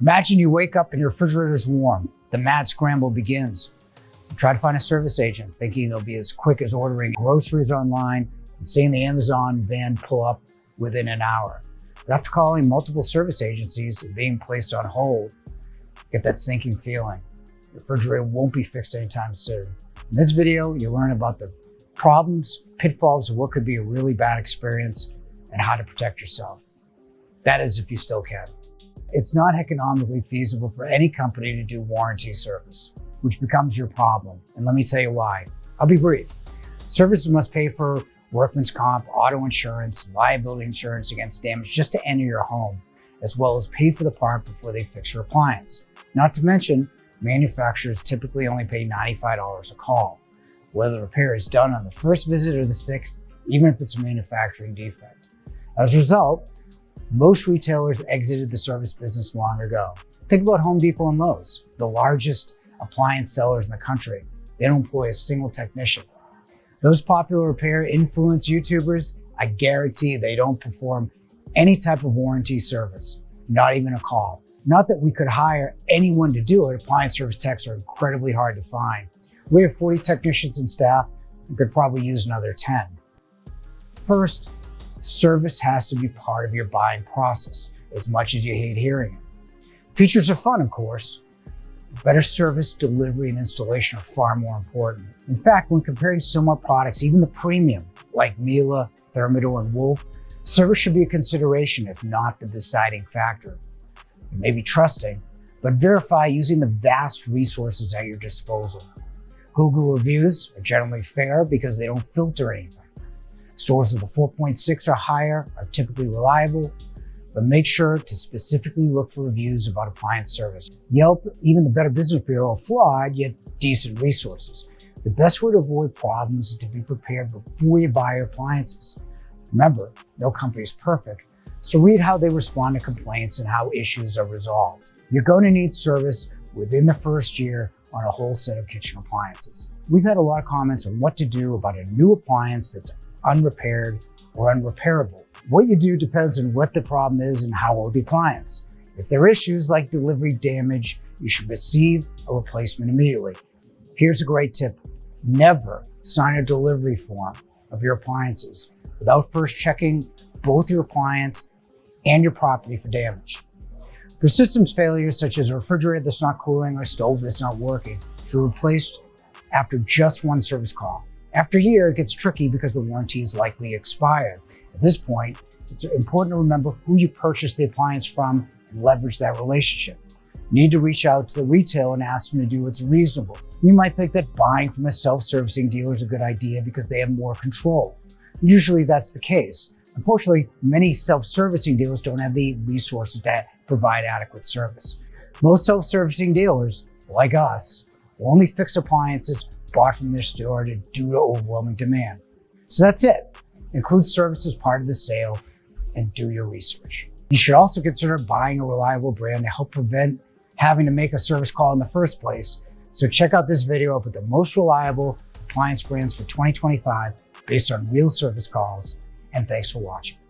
Imagine you wake up and your refrigerator is warm. The mad scramble begins. You try to find a service agent, thinking it'll be as quick as ordering groceries online and seeing the Amazon van pull up within an hour. But after calling multiple service agencies and being placed on hold, you get that sinking feeling. Your refrigerator won't be fixed anytime soon. In this video, you'll learn about the problems, pitfalls of what could be a really bad experience and how to protect yourself. That is, if you still can. It's not economically feasible for any company to do warranty service, which becomes your problem. And let me tell you why. I'll be brief. Services must pay for workman's comp, auto insurance, liability insurance against damage just to enter your home, as well as pay for the part before they fix your appliance. Not to mention, manufacturers typically only pay $95 a call, whether the repair is done on the first visit or the sixth, even if it's a manufacturing defect. As a result, most retailers exited the service business long ago. Think about Home Depot and Lowe's, the largest appliance sellers in the country. They don't employ a single technician. Those popular repair influence YouTubers, I guarantee they don't perform any type of warranty service, not even a call. Not that we could hire anyone to do it. Appliance service techs are incredibly hard to find. We have 40 technicians and staff and could probably use another 10. First, service has to be part of your buying process, as much as you hate hearing it. Features are fun, of course. Better service, delivery, and installation are far more important. In fact, when comparing similar products, even the premium, like Miele, Thermador, and Wolf, service should be a consideration, if not the deciding factor. You may be trusting, but verify using the vast resources at your disposal. Google reviews are generally fair because they don't filter anything. Stores with a 4.6 or higher are typically reliable, but make sure to specifically look for reviews about appliance service. Yelp, even the Better Business Bureau, are flawed yet decent resources. The best way to avoid problems is to be prepared before you buy your appliances. Remember, no company is perfect, so read how they respond to complaints and how issues are resolved. You're going to need service within the first year on a whole set of kitchen appliances. We've had a lot of comments on what to do about a new appliance that's unrepaired or unrepairable. What you do depends on what the problem is and how old the appliance. If there are issues like delivery damage, you should receive a replacement immediately. Here's a great tip. Never sign a delivery form of your appliances without first checking both your appliance and your property for damage. For systems failures such as a refrigerator that's not cooling or a stove that's not working, should be replaced after just one service call. After a year, it gets tricky because the warranty is likely expired. At this point, it's important to remember who you purchased the appliance from and leverage that relationship. You need to reach out to the retailer and ask them to do what's reasonable. You might think that buying from a self-servicing dealer is a good idea because they have more control. Usually that's the case. Unfortunately, many self-servicing dealers don't have the resources to provide adequate service. Most self-servicing dealers, like us, will only fix appliances bought from their store due to overwhelming demand. So that's it. Include service as part of the sale and do your research. You should also consider buying a reliable brand to help prevent having to make a service call in the first place. So check out this video up with the most reliable appliance brands for 2025 based on real service calls. And thanks for watching.